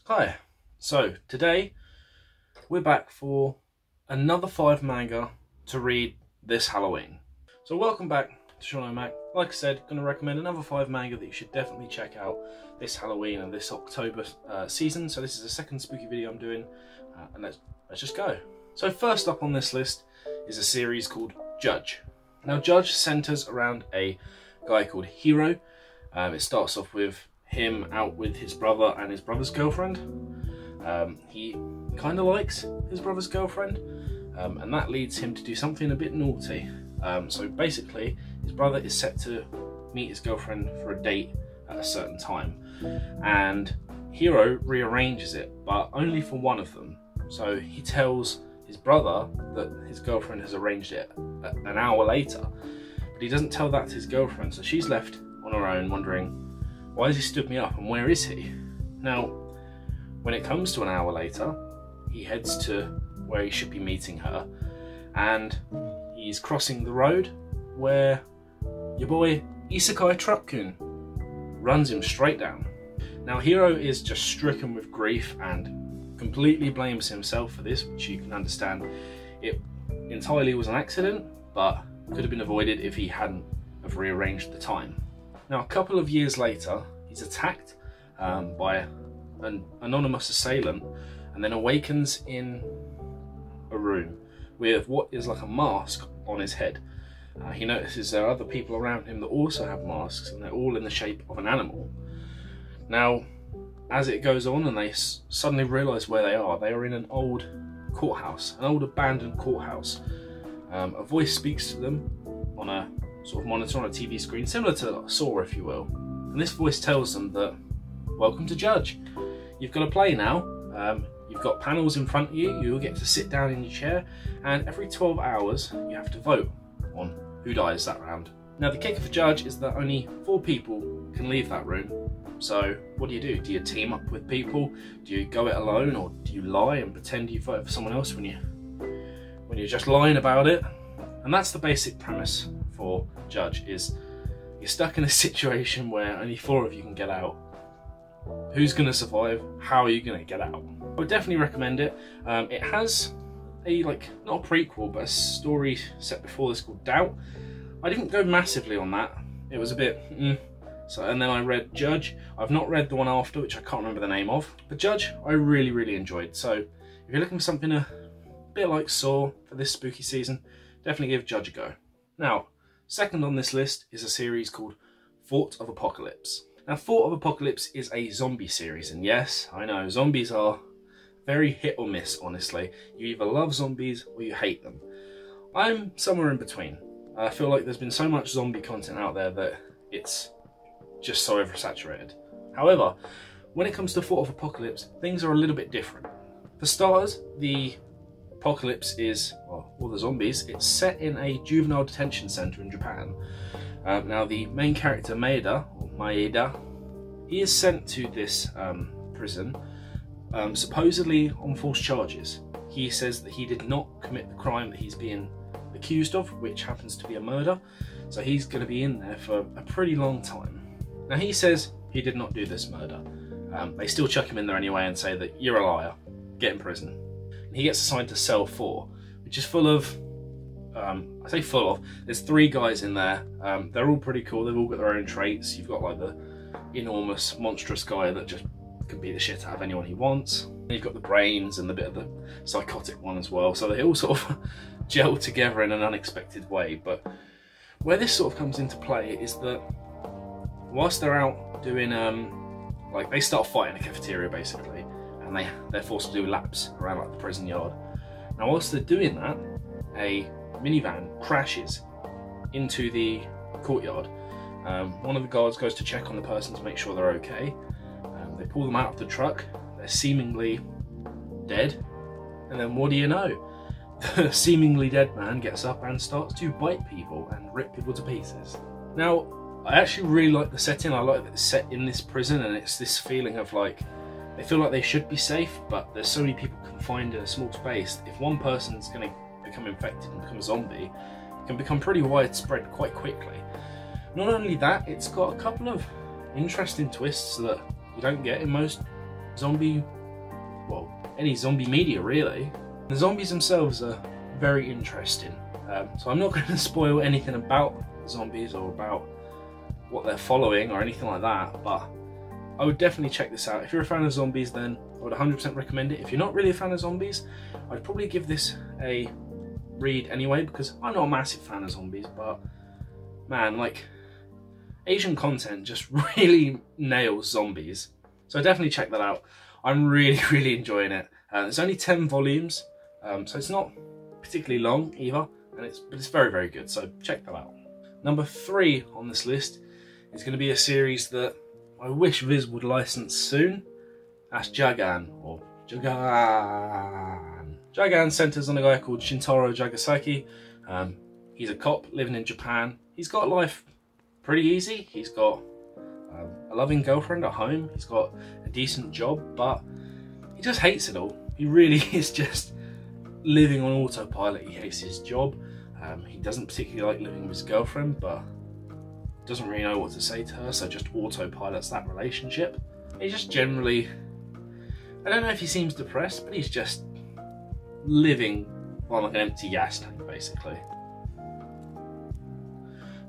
Hi, so today we're back for another 5 manga to read this Halloween. So welcome back to Sean O'Mac. Like I said, going to recommend another 5 manga that you should definitely check out this Halloween and this October season. So this is the second spooky video I'm doing, and let's just go. So first up on this list is a series called Judge. Now Judge centres around a guy called Hiro. It starts off with him out with his brother and his brother's girlfriend. He kind of likes his brother's girlfriend, and that leads him to do something a bit naughty. So basically, his brother is set to meet his girlfriend for a date at a certain time, and Hiro rearranges it, but only for one of them. So he tells his brother that his girlfriend has arranged it an hour later, but he doesn't tell that to his girlfriend, so she's left on her own wondering, why has he stood me up and where is he? Now, when it comes to an hour later, he heads to where he should be meeting her, and he's crossing the road where your boy Isekai Truck-kun runs him straight down. Now Hiro is just stricken with grief and completely blames himself for this, which you can understand. It entirely was an accident, but could have been avoided if he hadn't have rearranged the time. Now, a couple of years later, he's attacked by an anonymous assailant and then awakens in a room with what is like a mask on his head. He notices there are other people around him that also have masks, and they're all in the shape of an animal. Now, as it goes on and they suddenly realise where they are in an old courthouse, an old abandoned courthouse. A voice speaks to them on a sort of monitor on a TV screen, similar to Saw, if you will. And this voice tells them that, welcome to Judge. You've got to play now. You've got panels in front of you. You'll get to sit down in your chair, and every 12 hours you have to vote on who dies that round. Now the kicker for Judge is that only 4 people can leave that room. So what do? Do you team up with people? Do you go it alone, or do you lie and pretend you vote for someone else when you're just lying about it? And that's the basic premise for Judge, is you're stuck in a situation where only 4 of you can get out. Who's going to survive? How are you going to get out? I would definitely recommend it. It has a, not a prequel, but a story set before this called Doubt. I didn't go massively on that. It was a bit and then I read Judge. I've not read the one after, which I can't remember the name of, but Judge I really enjoyed. So if you're looking for something a bit like Saw for this spooky season, definitely give Judge a go. Now, second on this list is a series called Thought of Apocalypse. Now, Thought of Apocalypse is a zombie series, and yes, I know, zombies are very hit or miss, honestly. You either love zombies or you hate them. I'm somewhere in between. I feel like there's been so much zombie content out there that it's just so oversaturated. However, when it comes to Thought of Apocalypse, things are a little bit different. For starters, the apocalypse is, well, all the zombies, it's set in a juvenile detention centre in Japan. Now the main character Maeda, he is sent to this prison supposedly on false charges. He says that he did not commit the crime that he's being accused of, which happens to be a murder, so he's going to be in there for a pretty long time. Now he says he did not do this murder. They still chuck him in there anyway and say that you're a liar, get in prison. He gets assigned to cell 4, which is full of, I say full of, there's 3 guys in there. They're all pretty cool, they've all got their own traits. You've got like the enormous, monstrous guy that just can beat the shit out of anyone he wants. And you've got the brains and the bit of the psychotic one as well. So they all sort of gel together in an unexpected way. But where this sort of comes into play is that whilst they're out doing, they start fighting in a cafeteria basically, and they're forced to do laps around like the prison yard. Now whilst they're doing that, a minivan crashes into the courtyard. One of the guards goes to check on the person to make sure they're okay. They pull them out of the truck, they're seemingly dead, and then what do you know? The seemingly dead man gets up and starts to bite people and rip people to pieces. Now, I actually really like the setting. I like that it's set in this prison, and it's this feeling of like, they feel like they should be safe, but there's so many people confined in a small space. If one person's going to become infected and become a zombie, it can become pretty widespread quite quickly. Not only that, it's got a couple of interesting twists that you don't get in most zombie well, any zombie media really. The zombies themselves are very interesting, so I'm not going to spoil anything about zombies or about what they're following or anything like that, but I would definitely check this out. If you're a fan of zombies, then I would 100% recommend it. If you're not really a fan of zombies, I'd probably give this a read anyway, because I'm not a massive fan of zombies, but man, like, Asian content just really nails zombies. So definitely check that out. I'm really enjoying it. It's only 10 volumes, so it's not particularly long either, but it's very good, so check that out. Number 3 on this list is going to be a series that I wish Viz would license soon. That's Jagann, or Jagann. Jagann centers on a guy called Shintaro Jagasaki. He's a cop living in Japan. He's got life pretty easy. He's got a loving girlfriend at home. He's got a decent job, but he just hates it all. He really is just living on autopilot. He hates his job. He doesn't particularly like living with his girlfriend, but doesn't really know what to say to her, so just autopilots that relationship. He just generally, I don't know if he seems depressed, but he's just living on like an empty gas tank, basically.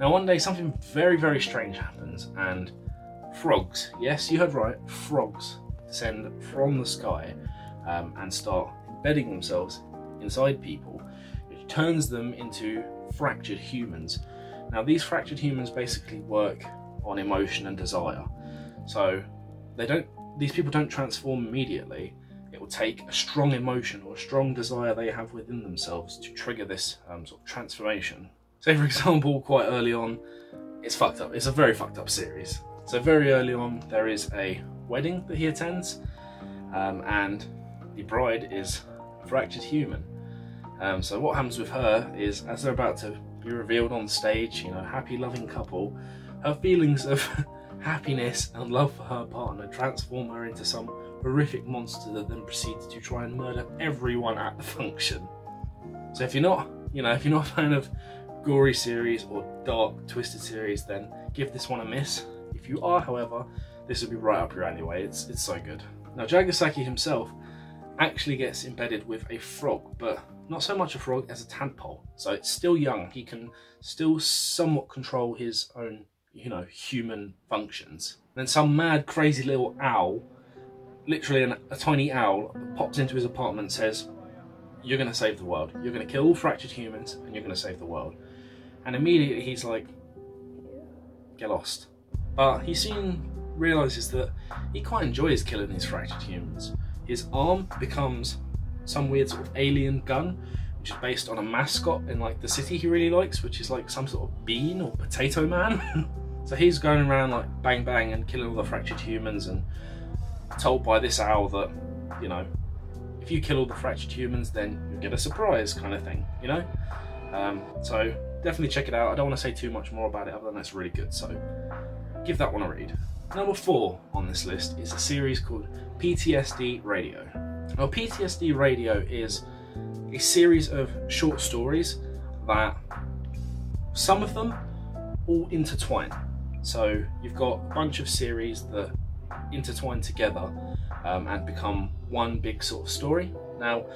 Now one day something very strange happens, and frogs, yes you heard right, frogs descend from the sky and start embedding themselves inside people, which turns them into fractured humans. Now these fractured humans basically work on emotion and desire, so these people don't transform immediately. It will take a strong emotion or a strong desire they have within themselves to trigger this sort of transformation. Say for example, quite early on, it's fucked up. It's a very fucked up series. So very early on, there is a wedding that he attends, and the bride is a fractured human. So what happens with her is, as they're about to be revealed on stage, you know, happy loving couple, her feelings of happiness and love for her partner transform her into some horrific monster that then proceeds to try and murder everyone at the function. So if you're not a fan of gory series or dark twisted series, then give this one a miss. If you are, however, this will be right up your alley. It's so good. Now Jagasaki himself actually gets embedded with a frog, but not so much a frog as a tadpole. So it's still young. He can still somewhat control his own, you know, human functions. And then some mad, crazy little owl, literally a tiny owl, pops into his apartment and says, "You're going to save the world. You're going to kill all fractured humans and you're going to save the world." And immediately he's like, get lost. But he soon realises that he quite enjoys killing these fractured humans. His arm becomes some weird sort of alien gun, which is based on a mascot in like the city he really likes, which is like some sort of bean or potato man. So he's going around like bang bang and killing all the fractured humans, and told by this owl that, you know, if you kill all the fractured humans, then you'll get a surprise kind of thing, you know? So definitely check it out. I don't want to say too much more about it other than it's really good, so give that one a read. Number 4 on this list is a series called PTSD Radio. Now PTSD Radio is a series of short stories that, some of them all intertwine. So you've got a bunch of series that intertwine together and become one big sort of story. Now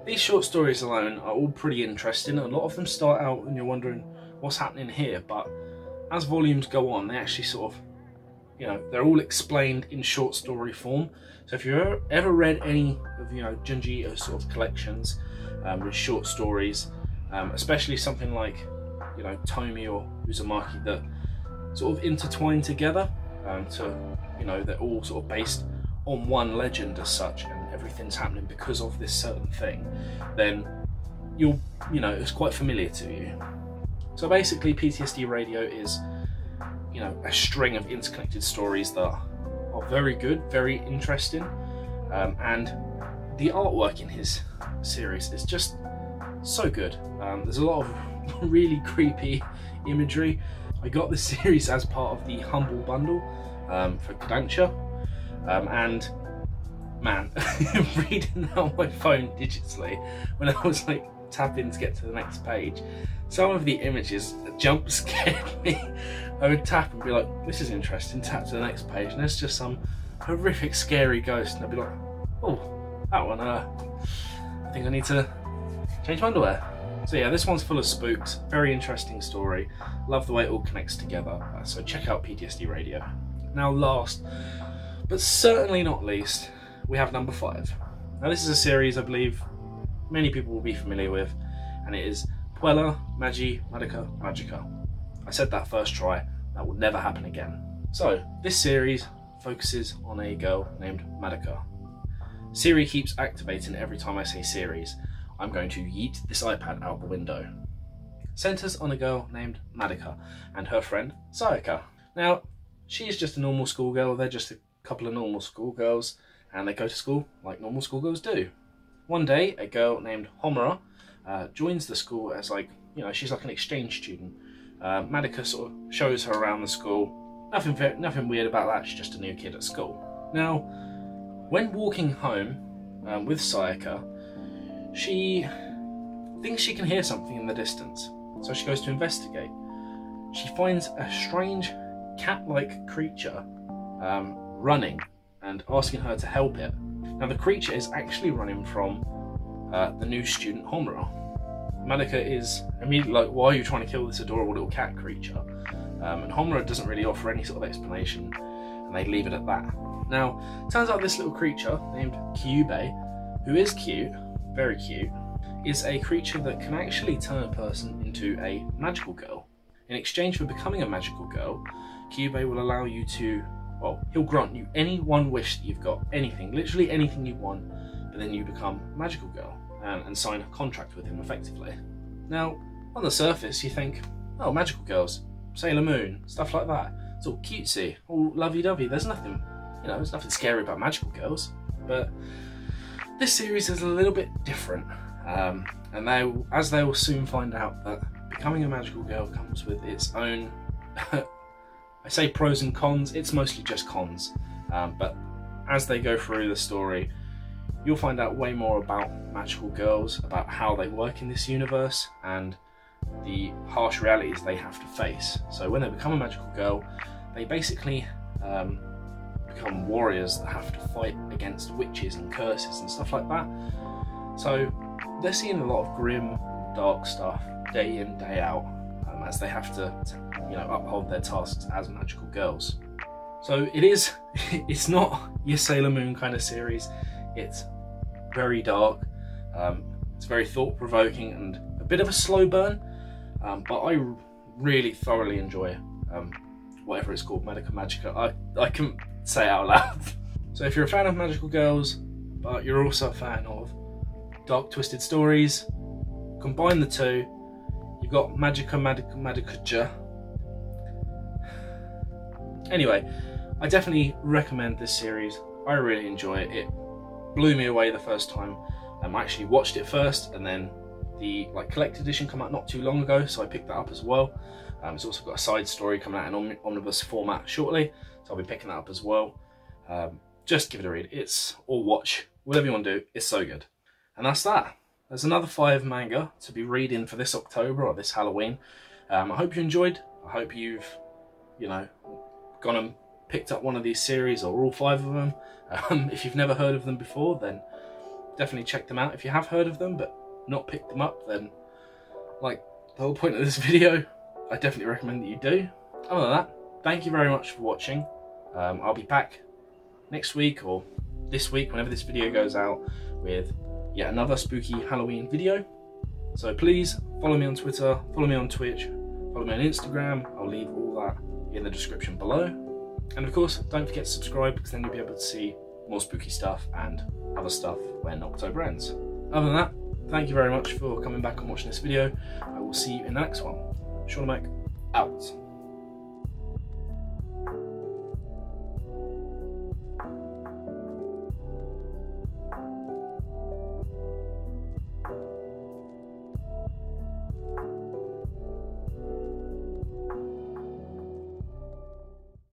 these short stories alone are all pretty interesting. A lot of them start out and you're wondering what's happening here, but as volumes go on, they actually sort of, you know, they're all explained in short story form. So if you've ever read any of, you know, Junji Ito's sort of collections with short stories, especially something like, you know, Tomi or Uzumaki, that sort of intertwine together to, you know, they're all sort of based on one legend as such, and everything's happening because of this certain thing, then you know, it's quite familiar to you. So basically PTSD Radio is, you know, a string of interconnected stories that are very good, very interesting, and the artwork in his series is just so good. There's a lot of really creepy imagery. I got this series as part of the Humble Bundle for Kodansha, and man, reading that on my phone digitally when I was like tapping to get to the next page, some of the images jump scared me. I would tap and be like, this is interesting, tap to the next page, and there's just some horrific scary ghost, and I'd be like, oh, Oh, and I think I need to change my underwear. So yeah, this one's full of spooks. Very interesting story. Love the way it all connects together. So check out PTSD Radio. Now last, but certainly not least, we have number 5. Now this is a series I believe many people will be familiar with, and it is Puella Magi Magica. I said that first try, that will never happen again. So this series focuses on a girl named Madoka. Siri keeps activating every time I say series. I'm going to yeet this iPad out the window. Centres on a girl named Madoka and her friend Sayaka. Now, she is just a normal schoolgirl. They're just a couple of normal schoolgirls, and they go to school like normal schoolgirls do. One day, a girl named Homura joins the school as she's like an exchange student. Madoka sort of shows her around the school. Nothing weird about that. She's just a new kid at school. Now, when walking home with Sayaka, she thinks she can hear something in the distance, so she goes to investigate. She finds a strange cat-like creature running and asking her to help it. Now the creature is actually running from the new student Homura. Madoka is immediately like, why are you trying to kill this adorable little cat creature? And Homura doesn't really offer any sort of explanation, and they leave it at that. Now, it turns out this little creature named Kyubei, who is cute, very cute, is a creature that can actually turn a person into a magical girl. In exchange for becoming a magical girl, Kyubei will allow you to, well, he'll grant you any one wish that you've got, anything, literally anything you want, but then you become a magical girl and sign a contract with him effectively. Now, on the surface, you think, oh, magical girls, Sailor Moon, stuff like that. It's all cutesy, all lovey-dovey. There's nothing, there's nothing scary about magical girls. But this series is a little bit different, and as they will soon find out, that becoming a magical girl comes with its own, I say pros and cons, it's mostly just cons, but as they go through the story, you'll find out way more about magical girls, about how they work in this universe, and the harsh realities they have to face. So when they become a magical girl, they basically become warriors that have to fight against witches and curses and stuff like that. So they're seeing a lot of grim, dark stuff day in, day out, as they have to uphold their tasks as magical girls. So it's not your Sailor Moon kind of series. It's very dark, it's very thought-provoking and a bit of a slow burn, but I really thoroughly enjoy whatever it's called, Madoka Magica. I couldn't say it out loud. So if you're a fan of magical girls, but you're also a fan of dark, twisted stories, combine the two, you've got Magica. Anyway, I definitely recommend this series. I really enjoy it. It blew me away the first time. I actually watched it first, and then the collected edition came out not too long ago, so I picked that up as well. It's also got a side story coming out in omnibus format shortly, so I'll be picking that up as well. Just give it a read. Or watch, whatever you want to do. It's so good. And that's that. There's another 5 manga to be reading for this October or this Halloween. I hope you enjoyed. I hope you've, gone and picked up one of these series or all 5 of them. If you've never heard of them before, then definitely check them out. If you have heard of them but not picked them up, then the whole point of this video, I definitely recommend that you do. Other than that, thank you very much for watching. I'll be back next week or this week, whenever this video goes out, with yet another spooky Halloween video. So please follow me on Twitter, follow me on Twitch, follow me on Instagram. I'll leave all that in the description below. And of course, don't forget to subscribe, because then you'll be able to see more spooky stuff and other stuff when October ends. Other than that, thank you very much for coming back and watching this video. I will see you in the next one. Manga out.